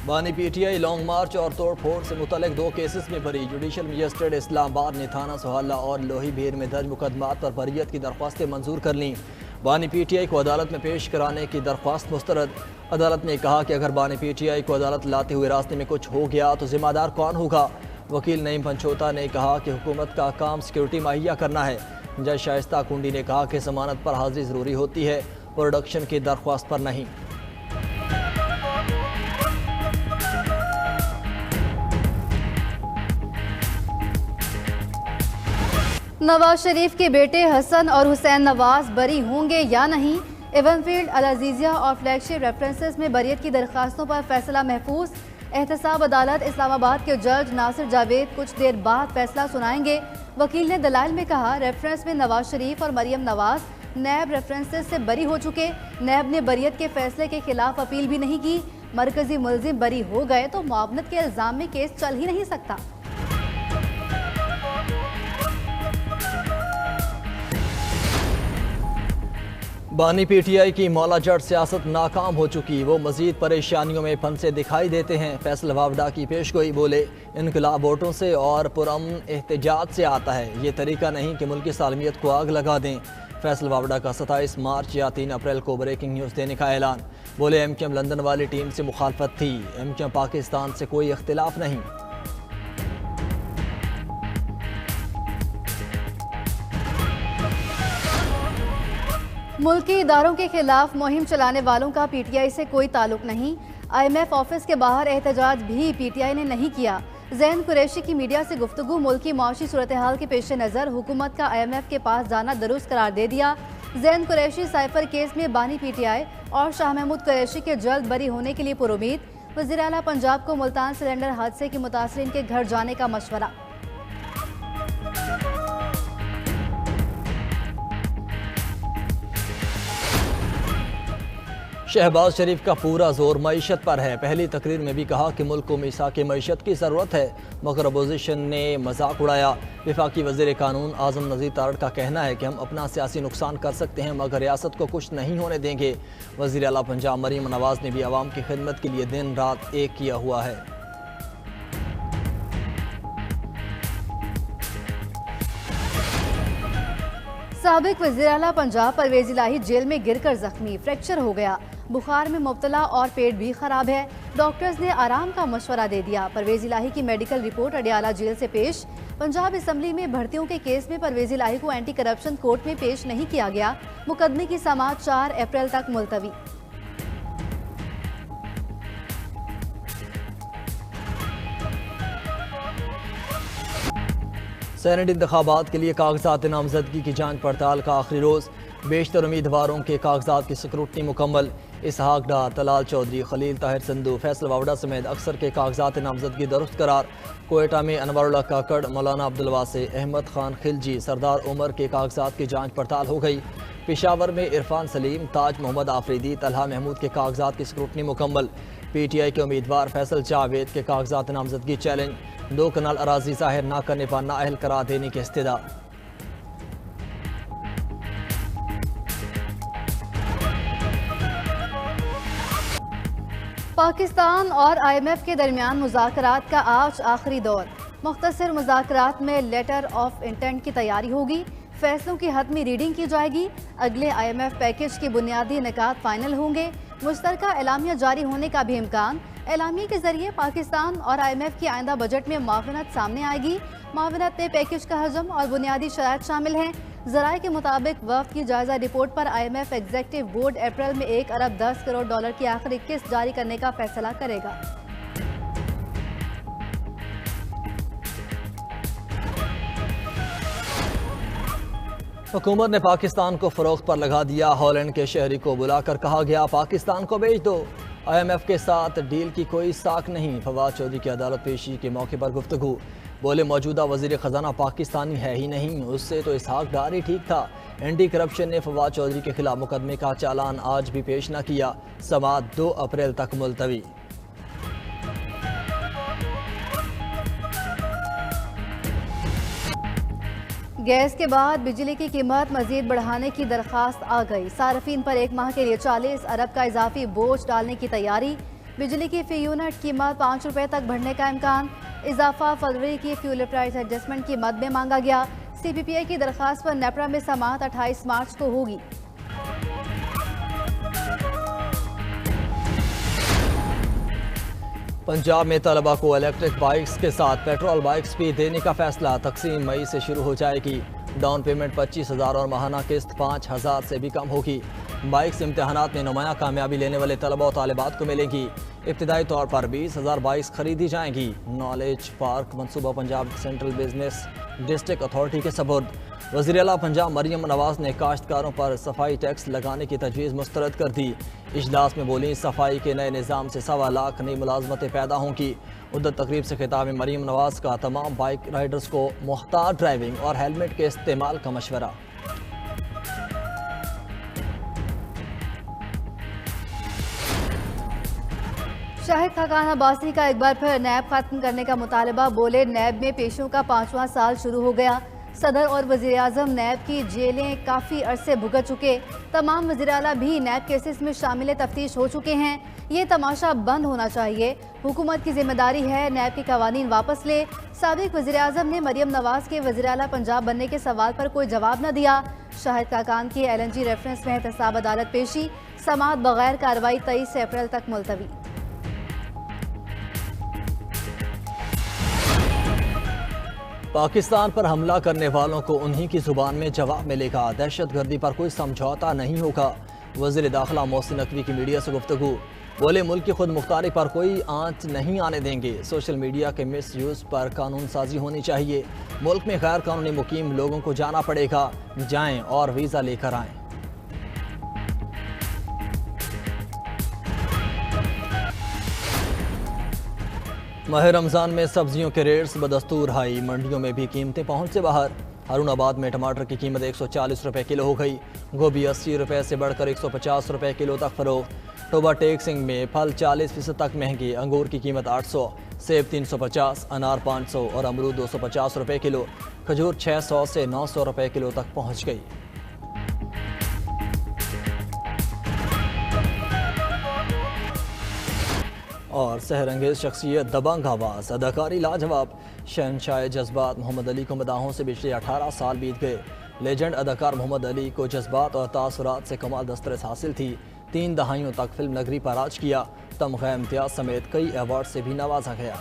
बानी PTI long मार्च और तोड़ फोड़ से मुतल्लिक 2 केसेस में बरी। जुडिशल मजिस्ट्रेट इस्लामाबाद ने थाना सोहल्ला और लोही भीर में दर्ज मुकदमात पर बरियत की दरख्वास्तें मंजूर कर लीं। बानी पीटीआई को अदालत में पेश कराने की दरख्वास्त मुस्तरद। अदालत ने कहा कि अगर बानी पीटीआई को अदालत लाते हुए रास्ते में कुछ हो गया तो जिम्मेदार कौन होगा। वकील नईम पंचोता ने कहा कि हुकूमत का काम सिक्योरिटी मुहैया करना है। जज शाइस्ता कुंडी ने कहा कि जमानत पर हाजिरी ज़रूरी होती है, प्रोडक्शन की दरख्वास्त पर नहीं। नवाज शरीफ के बेटे हसन और हुसैन नवाज बरी होंगे या नहीं। एवनफील्ड, अल अजीजिया और फ्लैगशिप रेफरेंसेस में बरियत की दरखास्तों पर फैसला महफूज। एहतसाब अदालत इस्लामाबाद के जज नासिर जावेद कुछ देर बाद फैसला सुनाएंगे। वकील ने दलाइल में कहा, रेफरेंस में नवाज शरीफ और मरियम नवाज नैब रेफरेंसेस से बरी हो चुके। नैब ने बरियत के फैसले के खिलाफ अपील भी नहीं की। मरकजी मुलजिम बरी हो गए तो मुआवनत के इल्जाम में केस चल ही नहीं सकता। बानी पीटीआई की मौला जट सियासत नाकाम हो चुकी, वो मजीद परेशानियों में फंसे दिखाई देते हैं। फैसल वावडा की पेशगोई बोले, इनकलाब वोटों से और पुरअमन एहतजाज से आता है, ये तरीका नहीं कि मुल्की सालमियत को आग लगा दें। फैसल वावडा का 27 मार्च या 3 अप्रैल को ब्रेकिंग न्यूज़ देने का ऐलान। बोले, एमक्यूएम लंदन वाली टीम से मुखालफत थी, एमक्यूएम पाकिस्तान से कोई इख्तिलाफ नहीं। मुल्की इदारों के खिलाफ मुहिम चलाने वालों का पीटीआई से कोई ताल्लुक नहीं। IMF ऑफिस के बाहर एहतजाज भी पीटीआई ने नहीं किया। ज़ैन कुरैशी की मीडिया से गुफ्तगू, मुल्की माशी सूरत हाल के पेश नज़र हुकूमत का IMF के पास जाना दुरुस्त करार दे दिया। ज़ैन कुरैशी साइफर केस में बानी पीटीआई और शाह महमूद कुरैशी के जल्द बरी होने के लिए पुरुमीद। वज़ीर आला पंजाब को मुल्तान सिलेंडर हादसे के मुतासरीन के घर जाने का मशवरा। शहबाज शरीफ का पूरा जोर मईशत पर है। पहली तकरीर में भी कहा कि मुल्क को मीसाक मईशत की ज़रूरत है, मगर अपोजिशन ने मजाक उड़ाया। वफाकी वज़ीर कानून आज़म नज़ीर तारड़ का कहना है कि हम अपना सियासी नुकसान कर सकते हैं मगर रियासत को कुछ नहीं होने देंगे। वज़ीर आला पंजाब मरीम नवाज ने भी आवाम की खिदमत के लिए दिन रात एक किया हुआ है। साबिक वज़ीर आला पंजाब परवेज़ इलाही जेल में गिरकर जख्मी, फ्रैक्चर हो गया। बुखार में मुब्तला और पेट भी खराब है। डॉक्टर्स ने आराम का मशवरा दे दिया। परवेज़ इलाही की मेडिकल रिपोर्ट अडियाला जेल से पेश। पंजाब असम्बली में भर्तियों के केस में परवेज़ इलाही को एंटी करप्शन कोर्ट में पेश नहीं किया गया। मुकदमे की समाअत 4 अप्रैल तक मुलतवी। सेनेट इंतखाबात के लिए कागजात नामजदगी की जांच पड़ताल का आखिरी रोज़। बेशतर उम्मीदवारों के कागजात की स्क्रूटनी मुकम्मल। इसहाक डार, तलाल चौधरी, खलील ताहिर संधू, फैसल वावडा समेत अक्सर के कागजात नामजदगी दुरुस्त करार। कोयटा में अनवरुल्लाह काकड़, मौलाना अब्दुल वासे, अहमद खान खिलजी, सरदार उमर के कागजात की जांच पड़ताल हो गई। पेशावर में इरफान सलीम, ताज मोहम्मद आफरीदी, तलहा महमूद के कागजात की स्क्रूटनी मुकम्मल। पीटीआई के उम्मीदवार फैसल जावेद के कागजात नामजदगी चैलेंज। 2 कनाल अराजी जाहिर न करने पर नाअहल करार देने की इस्तदा। पाकिस्तान और IMF के दरमियान मुज़ाकरात का आज आखिरी दौर। मुख्तसर मुज़ाकरात में लेटर ऑफ इंटेंट की तैयारी होगी। फैसलों की हतमी रीडिंग की जाएगी। अगले IMF पैकेज के बुनियादी निकात फाइनल होंगे। मुश्तरका एलामिया जारी होने का भी इम्कान। एलामिया के जरिए पाकिस्तान और IMF की आइंदा बजट में मुआवनत सामने आएगी। मुआवनत में पैकेज का हजम और बुनियादी शराइत शामिल हैं। ज़राए के मुताबिक वफ़द की जायजा रिपोर्ट पर IMF एग्जीक्यूटिव बोर्ड अप्रैल में 1 अरब 10 करोड़ डॉलर की आखिरी किस्त जारी करने का फैसला करेगा। हुकूमत ने पाकिस्तान को फ़रोख्त पर लगा दिया। हॉलैंड के शहरी को बुलाकर कहा गया, पाकिस्तान को बेच दो। IMF के साथ डील की कोई साख नहीं। फवाद चौधरी की अदालत पेशी के मौके पर गुफ्तगू। बोले, मौजूदा वज़ीर ख़जाना पाकिस्तानी है ही नहीं, उससे तो इसहाक डार ही ठीक था। एंटी करप्शन ने फवाद चौधरी के खिलाफ मुकदमे का चालान आज भी पेश न किया। समाअत 2 अप्रैल तक मुलतवी। गैस के बाद बिजली की कीमत मजीद बढ़ाने की दरख्वास्त आ गई। सार्फिन पर 1 माह के लिए 40 अरब का इजाफी बोझ डालने की तैयारी। बिजली की फी यूनिट कीमत 5 रुपये तक बढ़ने का इम्कान। इजाफा फरवरी की फ्यूल प्राइस एडजस्टमेंट की मद में मांगा गया। CPPI की दरख्वास्त पर नेपरा में समाअत 28 मार्च को होगी। पंजाब में तलबा को इलेक्ट्रिक बाइक्स के साथ पेट्रोल बाइक्स भी देने का फैसला। तकसीम मई से शुरू हो जाएगी। डाउन पेमेंट 25,000 और माहाना किस्त 5,000 से भी कम होगी। बाइक्स इम्तहानात में नुमाया कामयाबी लेने वाले तलबा और तालिबात को मिलेंगी। इब्तिदाई तौर पर 20,000 बाइक्स खरीदी जाएंगी। नॉलेज पार्क मनसूबा Punjab central business district authority के सबूत। वज़ीर आला पंजाब मरियम नवाज ने काश्तकारों पर सफाई टैक्स लगाने की तजवीज़ मुस्तरद कर दी। इजलास में बोली, सफाई के नए निज़ाम से 1.25 लाख नई मुलाजमतें पैदा होंगी। उधर तकरीब से खिताब में मरियम नवाज का तमाम बाइक राइडर्स को मुख्तार ड्राइविंग और हेलमेट के इस्तेमाल का मशवरा। शाहिद खाकान अब्बासी का एक बार फिर नैब खत्म करने का मुतालबा। बोले, नैब में पेशों का 5वां साल शुरू हो गया। सदर और वज़ीर आज़म नैब की जेलें काफ़ी अरसे भुगत चुके। तमाम वज़ीर आला भी नैब केसेस में शामिल तफ्तीश हो चुके हैं। ये तमाशा बंद होना चाहिए। हुकूमत की जिम्मेदारी है नैब के कवानीन वापस ले। साबिक वज़ीर आज़म ने मरियम नवाज के वज़ीर आला पंजाब बनने के सवाल पर कोई जवाब न दिया। शाहिद खाकान की LNG रेफरेंस में एहतसाब अदालत पेशी। समाअत बगैर कार्रवाई 23 अप्रैल तक मुलतवी। पाकिस्तान पर हमला करने वालों को उन्हीं की जुबान में जवाब मिलेगा। दहशतगर्दी पर कोई समझौता नहीं होगा। वज़ीर दाखिला मोहसिन नकवी की मीडिया से गुफ्तगू। बोले, मुल्क की खुद मुख्तारी पर कोई आंच नहीं आने देंगे। सोशल मीडिया के मिस यूज़ पर कानून साजी होनी चाहिए। मुल्क में गैर कानूनी मुकीम लोगों को जाना पड़ेगा। जाएं और वीज़ा लेकर आएँ। माह रमज़ान में सब्जियों के रेट्स बदस्तूर हाई। मंडियों में भी कीमतें पहुंच से बाहर। हारूनाबाद में टमाटर की कीमत 140 रुपये किलो हो गई। गोभी 80 रुपये से बढ़कर 150 रुपये किलो तक फरोख्त। टोबा टेक्सिंग में फल 40% तक महंगे। अंगूर की कीमत 800, सेब 350, अनार 500 और अमरूद 250 रुपये किलो। खजूर 600 से 900 रुपये किलो तक पहुँच गई। और सहरंगेज शख्सियत, दबंग आवाज़, अदाकारी लाजवाब। शहनशाह जज्बात मोहम्मद अली को मदाहों से पिछले 18 साल बीत गए। लेजेंड अदाकार मोहम्मद अली को जज्बात और तासुरात से कमाल दस्तरस हासिल थी। 3 दहाइयों तक फिल्म नगरी पर राज किया। तमग़ा इम्तियाज़ समेत कई अवार्ड से भी नवाजा गया।